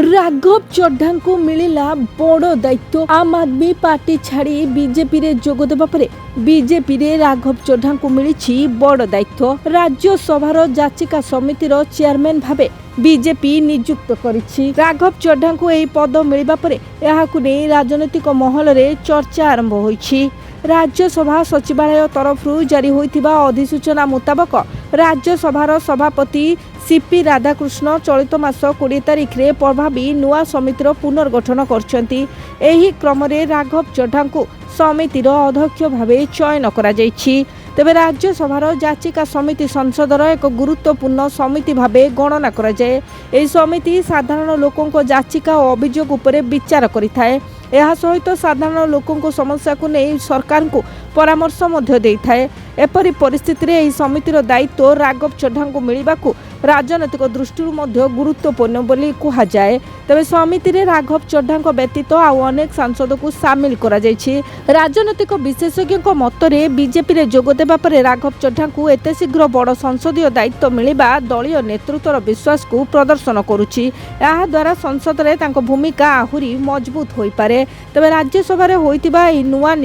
राघव चड्ढा को मिलिला बड़ दायित्व। आम आदमी पार्टी छाड़ी बीजेपी रे जोग देबा परे बीजेपी रे राघव चड्ढा को मिली बड़ दायित्व। राज्यसभार जाचिका समितिर चेयरमैन भावे बीजेपी नियुक्त करिछि। राघव चड्ढा को यह पद मिलिबा परे एहाकु नै राजनैतिक महल रे चर्चा आरंभ होइछि। राज्यसभा सचिवालय तरफ जारी होइथिबा अधिसूचना मुताबक राज्यसभार सभापति सीपी राधाकृष्ण चलित मास 20 तारिख रे प्रभावी नुआ समितिर पुनर्गठन करछन्ति। एही क्रम रे राघव चड्ढा को समितिर अध्यक्ष भावे चयन करा जायछि। तेबे राज्यसभार जाचिका समिति संसदर एक गुरुत्वपूर्ण समिति भावे गणना करा जाए। एही समिति साधारण लोकंको जाचिका और अभियोग उपरे विचार करिथाए। यह सहित साधारण लोकंको समस्या को नहीं सरकार को परामर्श मध्य देइथाए। एपरि परिस्थिति रे एही समितिर दायित्व राघव चड्ढा को मिलिबाकू राजनैतिक दृष्टि मध्य गुरुत्वपूर्ण बोली कहा जाए। तेबे समिति रे राघव चड्ढा व्यतीत आउ अनेक सांसद को सामिल करा जायछि। राजनैतिक विशेषज्ञ मतरे बीजेपी रे जोग देबा परे राघव चड्ढा को एते शीघ्र बड़ संसदीय दायित्व मिलिबा दलीय नेतृत्वर विश्वास को प्रदर्शन करुछि। एहा द्वारा संसद रे तांको भूमिका आहुरी मजबूत होई पारे। तेबे राज्यसभा रे होइतिबा एही नुआ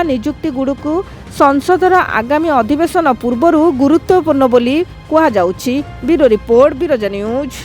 नियुक्ति गुड़िको संसदर आगामी अधिवेशन पूर्व गुरुत्वपूर्ण बोली कहा जाउछि। Bureau report, Biraja news.